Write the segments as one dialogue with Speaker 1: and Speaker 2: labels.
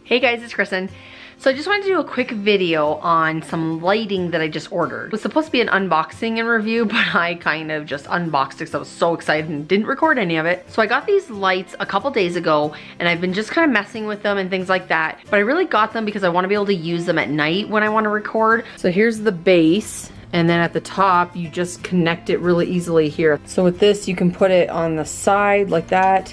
Speaker 1: Hey guys, it's Kristin. So I just wanted to do a quick video on some lighting that I just ordered. It was supposed to be an unboxing and review, but I kind of just unboxed it because I was so excited and didn't record any of it. So I got these lights a couple days ago and I've been just kind of messing with them and things like that. But I really got them because I want to be able to use them at night when I want to record. So here's the base. And then at the top, you just connect it really easily here. So with this, you can put it on the side like that.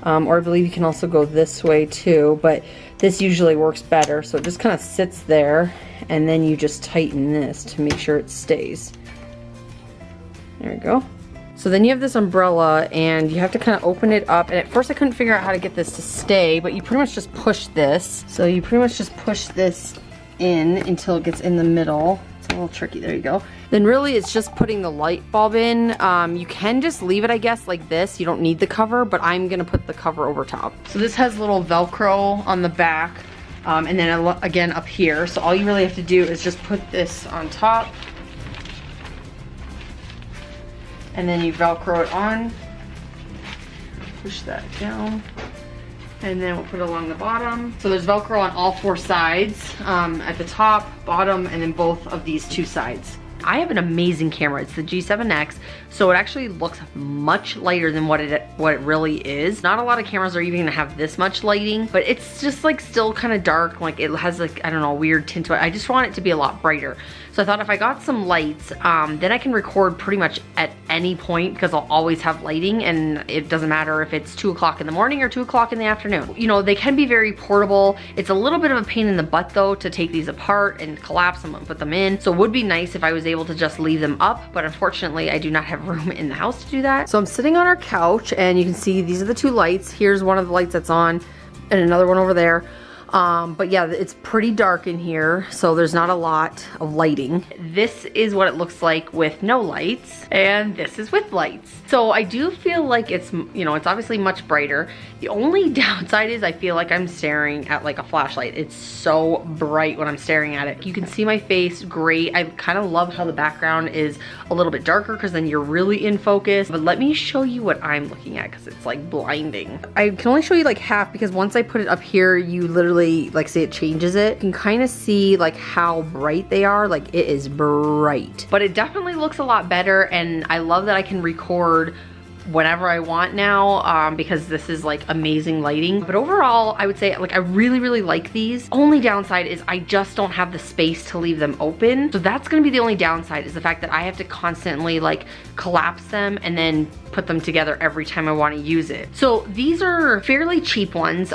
Speaker 1: Or I believe you can also go this way too, but this usually works better. So it just kind of sits there and then you just tighten this to make sure it stays. There we go. So then you have this umbrella and you have to kind of open it up. And at first I couldn't figure out how to get this to stay, but you pretty much just push this. So you pretty much just push this in until it gets in the middle. It's a little tricky, there you go. Then really it's just putting the light bulb in. You can just leave it, I guess, like this. You don't need the cover, but I'm gonna put the cover over top. So this has little Velcro on the back, and then again up here. So all you really have to do is just put this on top, and then you Velcro it on. Push that down. And then we'll put it along the bottom. So there's Velcro on all four sides, at the top, bottom, and then both of these two sides. I have an amazing camera. It's the G7X, so it actually looks much lighter than what it really is. Not a lot of cameras are even gonna have this much lighting, but it's just like still kind of dark. Like it has like, I don't know, a weird tint to it. I just want it to be a lot brighter. So I thought if I got some lights, then I can record pretty much at any point because I'll always have lighting and it doesn't matter if it's 2 o'clock in the morning or 2 o'clock in the afternoon. You know, they can be very portable. It's a little bit of a pain in the butt though to take these apart and collapse them and put them in. So it would be nice if I was able to just leave them up, but unfortunately I do not have room in the house to do that. So I'm sitting on our couch and you can see these are the two lights. Here's one of the lights that's on and another one over there. But yeah, it's pretty dark in here, so there's not a lot of lighting. This is what it looks like with no lights, and this is with lights. So I do feel like it's, you know, it's obviously much brighter. The only downside is I feel like I'm staring at like a flashlight. It's so bright when I'm staring at it. You can see my face great. I kind of love how the background is a little bit darker because then you're really in focus. But let me show you what I'm looking at because it's like blinding. I can only show you like half because once I put it up here, you literally like say it changes it. You can kind of see like how bright they are. Like it is bright, but it definitely looks a lot better. And I love that I can record whenever I want now, because this is like amazing lighting. But overall, I would say like I really like these. Only downside is I just don't have the space to leave them open. So that's gonna be the only downside, is the fact that I have to constantly like collapse them and then put them together every time I want to use it. So these are fairly cheap ones,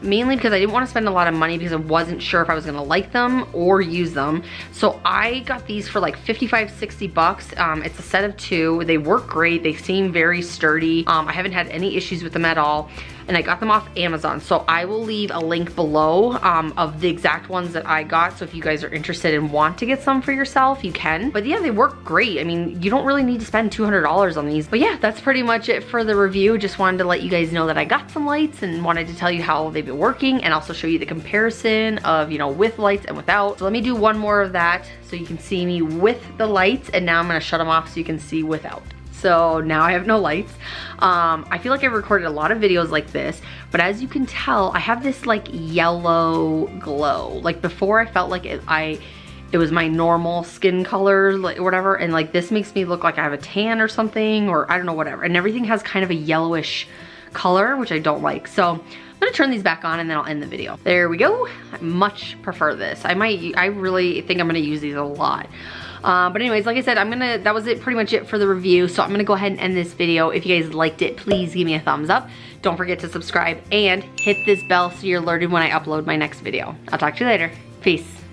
Speaker 1: mainly because I didn't want to spend a lot of money because I wasn't sure if I was gonna like them or use them. So I got these for like 55-60 bucks. It's a set of 2. They work great. They seem very sturdy. I haven't had any issues with them at all. And I got them off Amazon. So I will leave a link below of the exact ones that I got. So if you guys are interested and want to get some for yourself, you can. But yeah, they work great. I mean, you don't really need to spend $200 on these. But yeah, that's pretty much it for the review. Just wanted to let you guys know that I got some lights and wanted to tell you how they've been working and also show you the comparison of, you know, with lights and without. So let me do one more of that so you can see me with the lights, and now I'm gonna shut them off so you can see without. So now I have no lights. I feel like I've recorded a lot of videos like this, but as you can tell, I have this like yellow glow. Like before I felt like it was my normal skin color, like, or whatever, and like this makes me look like I have a tan or something, or I don't know, whatever. And everything has kind of a yellowish color, which I don't like. So I'm gonna turn these back on and then I'll end the video. There we go. I much prefer this. I really think I'm gonna use these a lot. But anyways, like I said, that was it, pretty much it for the review. So I'm gonna go ahead and end this video. If you guys liked it, please give me a thumbs up. Don't forget to subscribe and hit this bell so you're alerted when I upload my next video. I'll talk to you later. Peace.